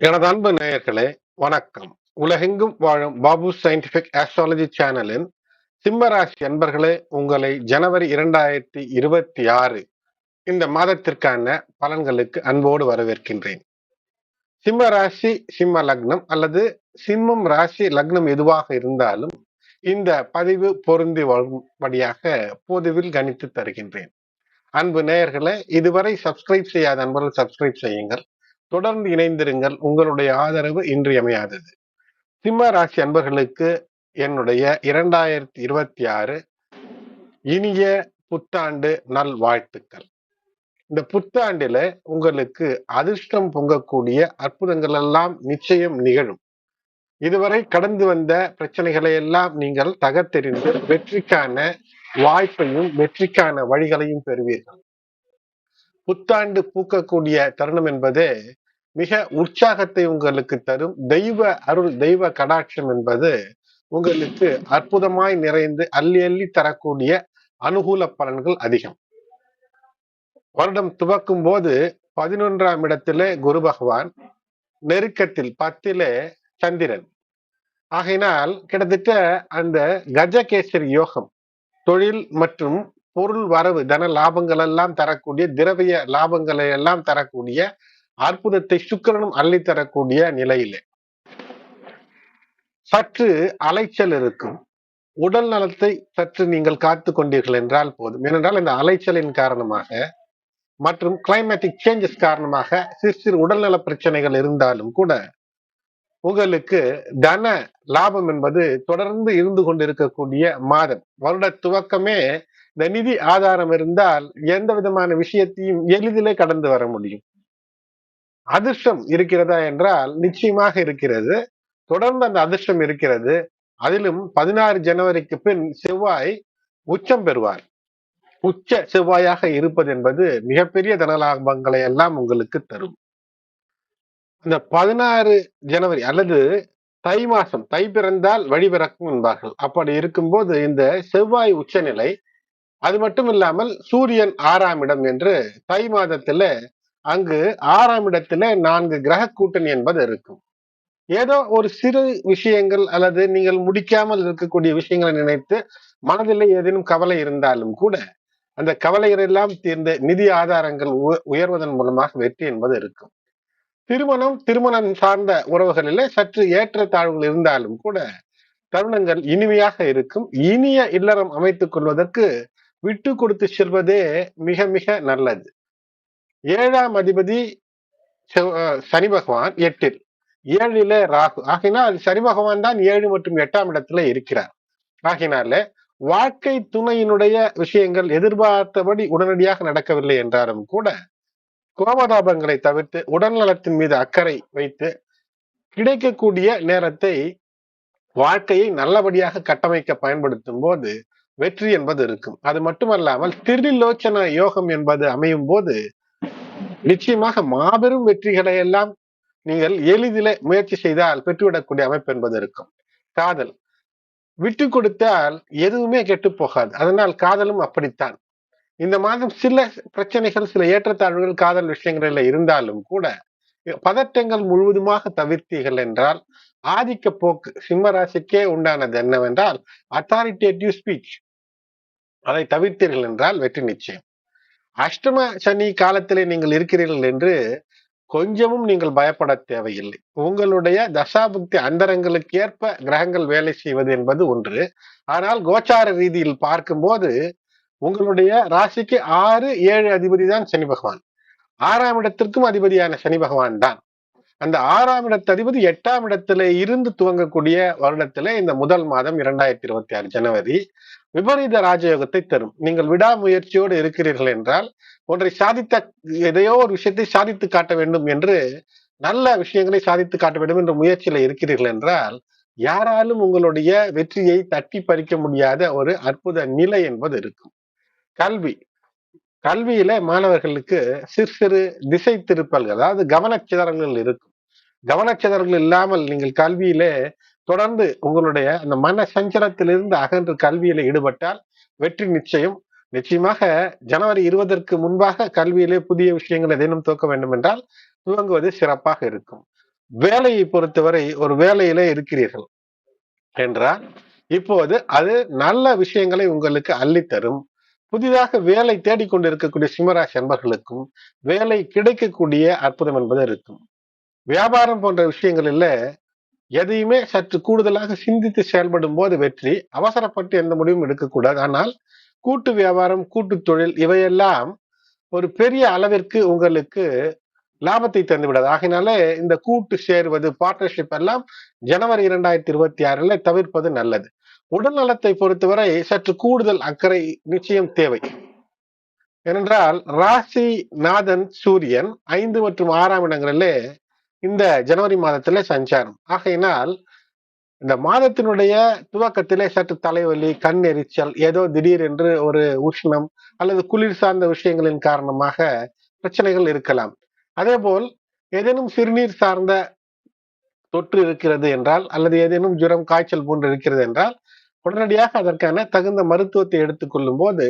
எனது அன்பு நேயர்களே, வணக்கம். உலகெங்கும் வாழும் பாபு சயின்டிபிக் ஆஸ்ட்ராலஜி சேனலின் சிம்மராசி அன்பர்களே, உங்களை ஜனவரி 2026 இந்த மாதத்திற்கான பலன்களுக்கு அன்போடு வரவேற்கின்றேன். சிம்ம ராசி, சிம்ம லக்னம் அல்லது சிம்மம் ராசி லக்னம் எதுவாக இருந்தாலும் இந்த பதிவு பொருந்தி வரும்படியாக பொதுவில் கணித்து தருகின்றேன். அன்பு நேயர்களே, இதுவரை சப்ஸ்கிரைப் செய்யாத அன்பர்கள் சப்ஸ்கிரைப் செய்யுங்கள். தொடர்ந்து இணைந்திருங்கள். உங்களுடைய ஆதரவு இன்றியமையாதது. சிம்ம ராசி அன்பர்களுக்கு என்னுடைய 2026 இனிய புத்தாண்டு நல் வாழ்த்துக்கள். இந்த புத்தாண்டில உங்களுக்கு அதிர்ஷ்டம் பொங்கக்கூடிய அற்புதங்கள் எல்லாம் நிச்சயம் நிகழும். இதுவரை கடந்து வந்த பிரச்சனைகளை எல்லாம் நீங்கள் தகர்த்தெறிந்து வெற்றிக்கான வாய்ப்பையும் வெற்றிக்கான வழிகளையும் பெறுவீர்கள். புத்தாண்டு பூக்கக்கூடிய தருணம் என்பதே மிக உற்சாகத்தை உங்களுக்கு தரும். தெய்வ அருள், தெய்வ கடாட்சம் என்பது உங்களுக்கு அற்புதமாய் நிறைந்து அள்ளி அள்ளி தரக்கூடிய அனுகூல பலன்கள் அதிகம். வருடம் துவக்கும் போது 11ஆம் இடத்திலே குரு பகவான், நெருக்கத்தில் 10லே சந்திரன். ஆகையினால் கிட்டத்தட்ட அந்த கஜகேசரி யோகம், தொழில் மற்றும் பொருள் வரவு, தன லாபங்கள் எல்லாம் தரக்கூடிய, திரவிய லாபங்களை எல்லாம் தரக்கூடிய அற்புதத்தை சுக்கிரனும் அள்ளி தரக்கூடிய நிலையிலே சற்று அலைச்சல் இருக்கும். உடல் நலத்தை சற்று நீங்கள் காத்து கொண்டீர்கள் என்றால் போதும். ஏனென்றால் இந்த அலைச்சலின் காரணமாக மற்றும் கிளைமேட்டிக் சேஞ்சஸ் காரணமாக சிறு சிறு உடல்நல பிரச்சனைகள் இருந்தாலும் கூட உங்களுக்கு தன லாபம் என்பது தொடர்ந்து இருந்து கொண்டிருக்கக்கூடிய மாதம். வருட துவக்கமே இந்த நிதி ஆதாரம் இருந்தால் எந்த விதமான விஷயத்தையும் எளிதிலே கடந்து வர முடியும். அதிர்ஷ்டம் இருக்கிறதா என்றால் நிச்சயமாக இருக்கிறது. தொடர்ந்து அந்த அதிர்ஷ்டம் இருக்கிறது. அதிலும் 16 ஜனவரிக்கு பின் செவ்வாய் உச்சம் பெறுவார். உச்ச செவ்வாயாக இருப்பது என்பது மிகப்பெரிய தனலாபங்களை எல்லாம் உங்களுக்கு தரும். இந்த 16 ஜனவரி அல்லது தை மாசம், தை பிறந்தால் வழி பிறக்கும் என்பார்கள். அப்படி இருக்கும்போது இந்த செவ்வாய் உச்சநிலை, அது மட்டும் இல்லாமல் சூரியன் 6ஆம் இடம் என்று தை மாதத்துல அங்கு 6ஆம் இடத்துல 4 கிரக கூட்டணி என்பது இருக்கும். ஏதோ ஒரு சிறு விஷயங்கள் அல்லது நீங்கள் முடிக்காமல் இருக்கக்கூடிய விஷயங்களை நினைத்து மனதில் ஏதேனும் கவலை இருந்தாலும் கூட அந்த கவலைகள் எல்லாம் தீர்ந்த நிதி ஆதாரங்கள் உயர்வதன் மூலமாக வெற்றி என்பது இருக்கும். திருமணம் சார்ந்த உறவுகளிலே சற்று ஏற்ற தாழ்வுகள் இருந்தாலும் கூட தருணங்கள் இனிமையாக இருக்கும். இனிய இல்லறம் அமைத்துக் கொள்வதற்கு விட்டு கொடுத்து செல்வதே மிக மிக நல்லது. 7ஆம் அதிபதி சனி பகவான் 8ல், 7லே ராகு. ஆகினால் சனி பகவான் தான் 7 மற்றும் 8ஆம் இடத்துல இருக்கிறார். ஆகினால வாழ்க்கை துணையினுடைய விஷயங்கள் எதிர்பார்த்தபடி உடனடியாக நடக்கவில்லை என்றாலும் கூட கோபதாபங்களை தவிர்த்து உடல் நலத்தின் மீது அக்கறை வைத்து கிடைக்கக்கூடிய நேரத்தை வாழ்க்கையை நல்லபடியாக கட்டமைக்க பயன்படுத்தும் போது வெற்றி என்பது இருக்கும். அது மட்டுமல்லாமல் திரிலோச்சன யோகம் என்பது அமையும் போது நிச்சயமாக மாபெரும் வெற்றிகளை எல்லாம் நீங்கள் எளிதில முயற்சி செய்தால் பெற்றுவிடக்கூடிய அமைப்பு என்பது இருக்கும். காதல், விட்டு கொடுத்தால் எதுவுமே கெட்டு போகாது. அதனால் காதலும் அப்படித்தான். இந்த மாதம் சில பிரச்சனைகள், சில ஏற்றத்தாழ்வுகள் காதல் விஷயங்கள்ல இருந்தாலும் கூட பதட்டங்கள் முழுவதுமாக தவிர்த்தீர்கள் என்றால் ஆதிக்க போக்கு சிம்ம ராசிக்கே உண்டானது என்னவென்றால் அத்தாரிட்டேட்டிவ் ஸ்பீச். அதை தவிர்த்தீர்கள் என்றால் வெற்றி நிச்சயம். அஷ்டம சனி காலத்திலே நீங்கள் இருக்கிறீர்கள் என்று கொஞ்சமும் நீங்கள் பயப்பட தேவையில்லை. உங்களுடைய தசாபுக்தி அந்தரங்களுக்கு ஏற்ப கிரகங்கள் வேலை செய்வது என்பது ஒன்று. ஆனால் கோச்சார ரீதியில் பார்க்கும்போது உங்களுடைய ராசிக்கு 6, 7 அதிபதி தான் சனி பகவான். 6ஆம் இடத்திற்கும் அதிபதியான சனி பகவான் தான். அந்த 6ஆம் இடத்து அதிபதி 8ஆம் இடத்துல இருந்து துவங்கக்கூடிய வருடத்திலே இந்த முதல் மாதம் 2026 ஜனவரி விபரீத ராஜயோகத்தை தரும். நீங்கள் விடாமுயற்சியோடு இருக்கிறீர்கள் என்றால் ஒன்றை சாதித்த, எதையோ ஒரு விஷயத்தை சாதித்து காட்ட வேண்டும் என்று, நல்ல விஷயங்களை சாதித்து காட்ட வேண்டும் என்ற முயற்சியில இருக்கிறீர்கள் என்றால் யாராலும் உங்களுடைய வெற்றியை தட்டி பறிக்க முடியாத ஒரு அற்புத நிலை என்பது இருக்கும். கல்வியில மாணவர்களுக்கு சிறு சிறு திசை திருப்பல்கள், அதாவது கவனச்சிதறல்கள் இருக்கும். கவனச்சிதறல்கள் இல்லாமல் நீங்கள் கல்வியிலே தொடர்ந்து உங்களுடைய அந்த மன சஞ்சலத்திலிருந்து அகன்று கல்வியில ஈடுபட்டால் வெற்றி நிச்சயம். நிச்சயமாக ஜனவரி 20ற்கு முன்பாக கல்வியிலே புதிய விஷயங்கள் ஏதேனும் துவக்க வேண்டும் என்றால் துவங்குவது சிறப்பாக இருக்கும். வேலையை பொறுத்தவரை ஒரு வேலையிலே இருக்கிறீர்கள் என்றால் இப்போது அது நல்ல விஷயங்களை உங்களுக்கு அள்ளித்தரும். புதிதாக வேலை தேடிக்கொண்டிருக்கக்கூடிய சிம்மராசி அன்பர்களுக்கும் வேலை கிடைக்கக்கூடிய அற்புதம் என்பது இருக்கும். வியாபாரம் போன்ற விஷயங்களில் எதையுமே சற்று கூடுதலாக சிந்தித்து செயல்படும் போது வெற்றி. அவசரப்பட்டு எந்த முடிவும் எடுக்கக்கூடாது. ஆனால் கூட்டு வியாபாரம், கூட்டு தொழில் இவையெல்லாம் ஒரு பெரிய அளவிற்கு உங்களுக்கு லாபத்தை தந்துவிடாது. ஆகினாலே இந்த கூட்டு சேர்வது, பார்ட்னர்ஷிப் எல்லாம் ஜனவரி 2026 தவிர்ப்பது நல்லது. உடல் நலத்தை பொறுத்தவரை சற்று கூடுதல் அக்கறை நிச்சயம் தேவை. ஏனென்றால் ராசி நாதன் சூரியன் 5 மற்றும் 6ஆம் இடங்களிலே இந்த ஜனவரி மாதத்திலே சஞ்சாரம். ஆகையினால் இந்த மாதத்தினுடைய துவக்கத்திலே சற்று தலைவலி, கண் எரிச்சல், ஏதோ திடீரென்று ஒரு உஷ்ணம் அல்லது குளிர் சார்ந்த விஷயங்களின் காரணமாக பிரச்சனைகள் இருக்கலாம். அதேபோல் ஏதேனும் சிறுநீர் சார்ந்த தொற்று இருக்கிறது என்றால் அல்லது ஏதேனும் ஜுரம், காய்ச்சல் போன்று இருக்கிறது என்றால் உடனடியாக அதற்கான தகுந்த மருத்துவத்தை எடுத்துக்கொள்ளும் போது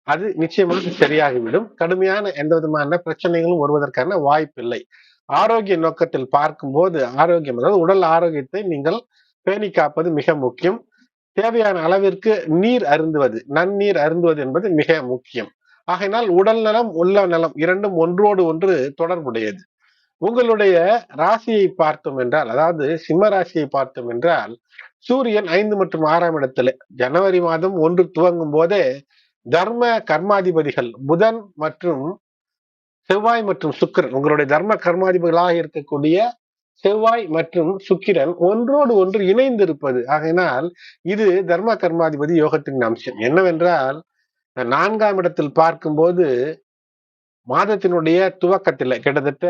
அது நிச்சயமாக சரியாகிவிடும். கடுமையான எந்த விதமான பிரச்சனைகளும் வருவதற்கான வாய்ப்பில்லை. ஆரோக்கிய நோக்கத்தில் பார்க்கும்போது ஆரோக்கியம், அதாவது உடல் ஆரோக்கியத்தை நீங்கள் பேணி காப்பது மிக முக்கியம். தேவையான அளவிற்கு நீர் அருந்துவது, நன்னீர் அருந்துவது என்பது மிக முக்கியம். ஆகையினால் உடல் நலம், உள்ள நலம் இரண்டும் ஒன்றோடு ஒன்று தொடர்புடையது. உங்களுடைய ராசியை பார்த்தோம் என்றால், அதாவது சிம்ம ராசியை பார்த்தோம் என்றால், சூரியன் 5 மற்றும் 6ஆம் இடத்துல ஜனவரி மாதம் 1 துவங்கும் போதே தர்ம கர்மாதிபதிகள் புதன் மற்றும் செவ்வாய் மற்றும் சுக்கிரன், உங்களுடைய தர்ம கர்மாதிபதிகளாக இருக்கக்கூடிய செவ்வாய் மற்றும் சுக்கிரன் ஒன்றோடு ஒன்று இணைந்திருப்பது. ஆகையினால் இது தர்ம கர்மாதிபதி யோகத்தின் அம்சம். என்னவென்றால் 4ஆம் இடத்தில் பார்க்கும்போது மாதத்தினுடைய துவக்கத்தில் கிட்டத்தட்ட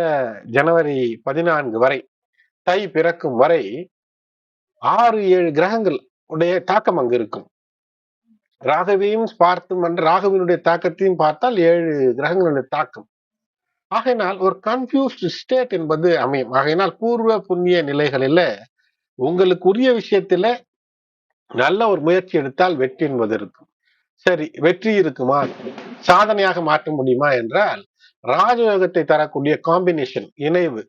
ஜனவரி 14 வரை, தை பிறக்கும் வரை 6-7 கிரகங்கள் உடைய தாக்கம் அங்கு இருக்கும். ராகுவையும் பார்த்தும் ராகுவினுடைய தாக்கத்தையும் பார்த்தால் 7 கிரகங்களுடைய தாக்கம். ஆகையினால் ஒரு கன்ஃபியூஸ்ட் ஸ்டேட் என்பது அமையும். ஆகையினால் பூர்வ புண்ணிய நிலைகளில உங்களுக்கு உரிய விஷயத்துல நல்ல ஒரு முயற்சி எடுத்தால் வெற்றி என்பது இருக்கும். சரி, வெற்றி இருக்குமா, சாதனையாக மாற்ற முடியுமா என்றால் ராஜயோகத்தை தரக்கூடிய காம்பினேஷன், இணைவு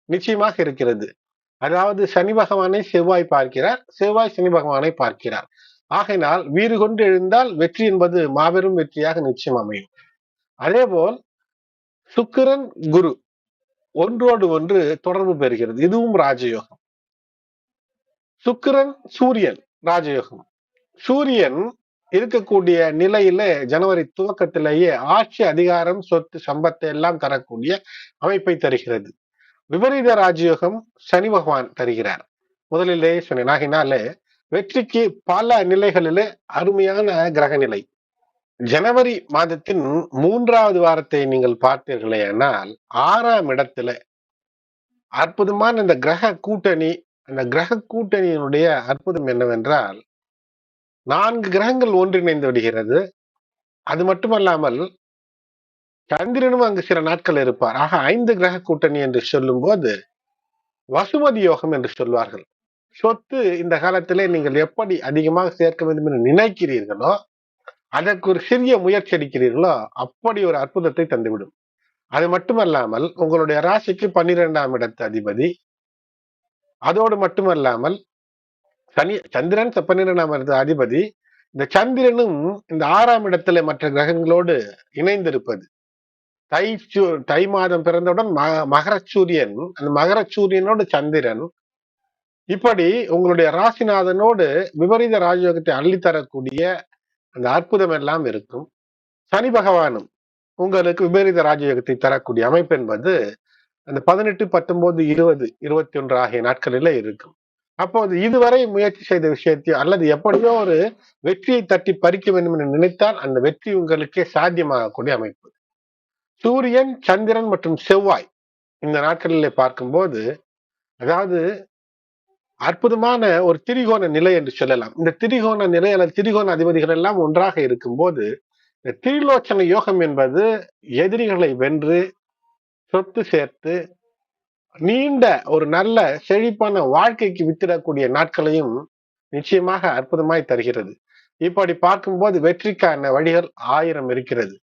நிச்சயமாக இருக்கிறது. அதாவது சனி பகவானை செவ்வாய் பார்க்கிறார், செவ்வாய் சனி பகவானை பார்க்கிறார். ஆகையினால் வீறு கொண்டு எழுந்தால் வெற்றி என்பது மாபெரும் வெற்றியாக நிச்சயம் அமையும். அதேபோல் சுக்கிரன் குரு ஒன்றோடு ஒன்று தொடர்பு பெறுகிறது, இதுவும் ராஜயோகம். சுக்கிரன் சூரியன் ராஜயோகம். சூரியன் இருக்கக்கூடிய நிலையில ஜனவரி துவக்கத்திலேயே ஆட்சி, அதிகாரம், சொத்து, சம்பத்தை எல்லாம் தரக்கூடிய அமைப்பை தருகிறது. விபரீத ராஜயோகம் சனி பகவான் தருகிறார். முதலிலேயே சொன்னேன். ஆகினாலே வெற்றிக்கு பல நிலைகளிலே அருமையான கிரக நிலை. ஜனவரி மாதத்தின் 3வது வாரத்தை நீங்கள் பார்த்தீர்களே ஆனால் 6ஆம் இடத்துல அற்புதமான இந்த கிரக கூட்டணி. அந்த கிரக கூட்டணியினுடைய அற்புதம் என்னவென்றால் 4 கிரகங்கள் ஒன்றிணைந்து விடுகிறது. அது மட்டுமல்லாமல் சந்திரனும் அங்கு சில நாட்கள் இருப்பார். ஆக 5 கிரக கூட்டணி என்று சொல்லும் போது வசுமதி யோகம் என்று சொல்வார்கள். சொத்து இந்த காலத்திலே நீங்கள் எப்படி அதிகமாக சேர்க்க வேண்டும் என்று நினைக்கிறீர்களோ, அதற்கு ஒரு சிறிய முயற்சி எடுக்கிறீர்களோ, அப்படி ஒரு அற்புதத்தை தந்துவிடும். அது மட்டுமல்லாமல் உங்களுடைய ராசிக்கு 12ஆம் இடத்து அதிபதி, அதோடு மட்டுமல்லாமல் சந்திரன் 12ஆம் இடத்து அதிபதி, இந்த சந்திரனும் இந்த 6ஆம் இடத்துல மற்ற கிரகங்களோடு இணைந்திருப்பது. தை மாதம் பிறந்தவுடன் மகர சூரியன், அந்த மகர சூரியனோடு சந்திரன், இப்படி உங்களுடைய ராசிநாதனோடு விபரீத ராஜயோகத்தை அள்ளித்தரக்கூடிய அந்த அற்புதம் எல்லாம் இருக்கும். சனி பகவானும் உங்களுக்கு விபரீத ராஜயோகத்தை தரக்கூடிய அமைப்பு என்பது அந்த 18, 19, 20, 21 ஆகிய நாட்களில இருக்கும். அப்போது இதுவரை முயற்சி செய்த விஷயத்தையோ அல்லது எப்படியோ ஒரு வெற்றியை தட்டி பறிக்க வேண்டும் என்று நினைத்தால் அந்த வெற்றி உங்களுக்கே சாத்தியமாகக்கூடிய அமைப்பு. சூரியன், சந்திரன் மற்றும் செவ்வாய் இந்த நாட்களிலே பார்க்கும்போது, அதாவது அற்புதமான ஒரு திரிகோண நிலை என்று சொல்லலாம். இந்த திரிகோண நிலை அல்லது திரிகோண அதிபதிகள் எல்லாம் ஒன்றாக இருக்கும்போது இந்த திரிலோச்சன யோகம் என்பது எதிரிகளை வென்று சொத்து சேர்த்து நீண்ட ஒரு நல்ல செழிப்பான வாழ்க்கைக்கு வித்திடக்கூடிய நாட்களையும் நிச்சயமாக அற்புதமாய் தருகிறது. இப்படி பார்க்கும்போது வெற்றிக்கான வழிகள் 1000 இருக்கிறது.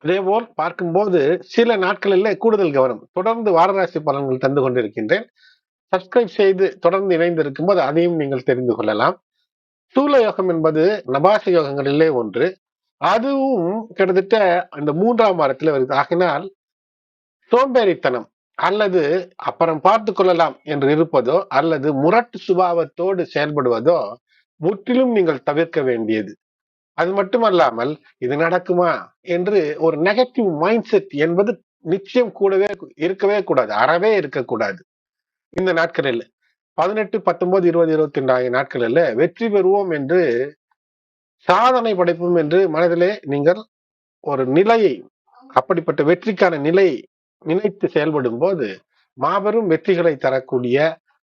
இதேபோல் பார்க்கும்போது சில நாட்களில் கூடுதல் கவனம், தொடர்ந்து வாரராசி பலன்கள் தந்து கொண்டிருக்கின்றேன். சப்ஸ்கிரைப் செய்து தொடர்ந்து இணைந்திருக்கும் போது அதையும் நீங்கள் தெரிந்து கொள்ளலாம். ஸ்தூல யோகம் என்பது நபாச யோகங்களிலே ஒன்று. அதுவும் கிட்டத்தட்ட அந்த 3ஆம் வாரத்தில் வருது. ஆகினால் சோம்பேறித்தனம் அல்லது அப்புறம் பார்த்து கொள்ளலாம் என்று இருப்பதோ அல்லது முரட்டு சுபாவத்தோடு செயல்படுவதோ முற்றிலும் நீங்கள் தவிர்க்க வேண்டியது. அது மட்டுமல்லாமல் இது நடக்குமா என்று ஒரு நெகட்டிவ் மைண்ட் செட் என்பது நிச்சயம் கூடவே இருக்கவே கூடாது, அறவே இருக்கக்கூடாது. இந்த நாட்களில் 18, 19, 20, 22 ஆகிய நாட்களில் வெற்றி பெறுவோம் என்று, சாதனை படைப்போம் என்று மனதிலே நீங்கள் ஒரு நிலையை, அப்படிப்பட்ட வெற்றிக்கான நிலையை நினைத்து செயல்படும் போது மாபெரும் வெற்றிகளை தரக்கூடிய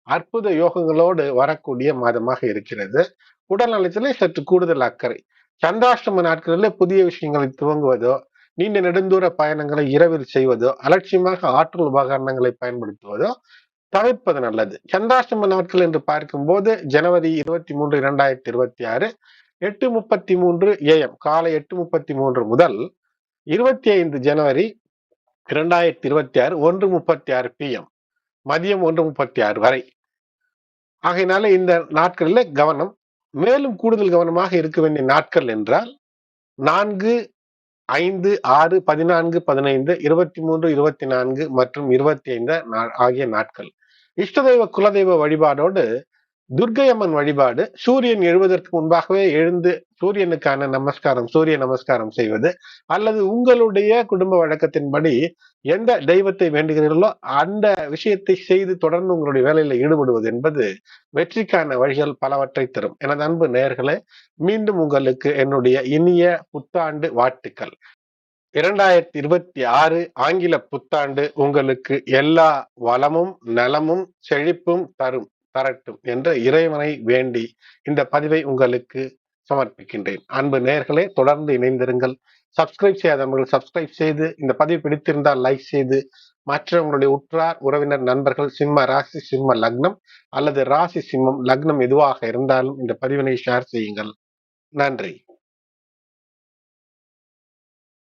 அற்புத யோகங்களோடு வரக்கூடிய மாதமாக இருக்கிறது. உடல் நலத்திலே சற்று கூடுதல் அக்கறை. சந்திராஷ்டம நாட்களில் புதிய விஷயங்களை துவங்குவதோ, நீண்ட நெடுந்தூர பயணங்களை இரவில் செய்வதோ, அலட்சியமாக ஆற்றல் உபகரணங்களை பயன்படுத்துவதோ தவிர்ப்பது நல்லது. சந்திராஷ்டம நாட்கள் என்று பார்க்கும்போது ஜனவரி 23, 2026 8:33 AM காலை 8:33 முதல் 25 ஜனவரி 2026 1:36 PM மதியம் 1:36 வரை. ஆகையினால இந்த நாட்களில் கவனம். மேலும் கூடுதல் கவனமாக இருக்க வேண்டிய நாட்கள் என்றால் 4, 5, 6, 14, 15, 23, 24 மற்றும் 25 ஆகிய நாட்கள். இஷ்டதெய்வ குலதெய்வ வழிபாடோடு துர்க்கை அம்மன் வழிபாடு, சூரியன் எழுவதற்கு முன்பாகவே எழுந்து சூரியனுக்கான நமஸ்காரம், சூரிய நமஸ்காரம் செய்வது, அல்லது உங்களுடைய குடும்ப வழக்கத்தின்படி எந்த தெய்வத்தை வேண்டுகிறீர்களோ அந்த விஷயத்தை செய்து தொடர்ந்து உங்களுடைய வேலையில ஈடுபடுவது என்பது வெற்றிக்கான வழிகள் பலவற்றை தரும். எனது அன்பு நேயர்களே, மீண்டும் உங்களுக்கு என்னுடைய இனிய புத்தாண்டு வாழ்த்துக்கள். 2026 ஆங்கில புத்தாண்டு உங்களுக்கு எல்லா வளமும் நலமும் செழிப்பும் தரட்டும் என்று இறைவனை வேண்டி இந்த பதிவை உங்களுக்கு சமர்ப்பிக்கின்றேன். அன்பு நேயர்களே, தொடர்ந்து இணைந்திருங்கள். சப்ஸ்கிரைப் செய்யாதவர்கள் சப்ஸ்கிரைப் செய்து, இந்த பதிவு பிடித்திருந்தால் லைக் செய்து, மற்ற உங்களுடைய உற்றார் உறவினர் நண்பர்கள் சிம்ம ராசி, சிம்ம லக்னம் அல்லது ராசி சிம்மம் லக்னம் எதுவாக இருந்தாலும் இந்த பதிவினை ஷேர் செய்யுங்கள். நன்றி.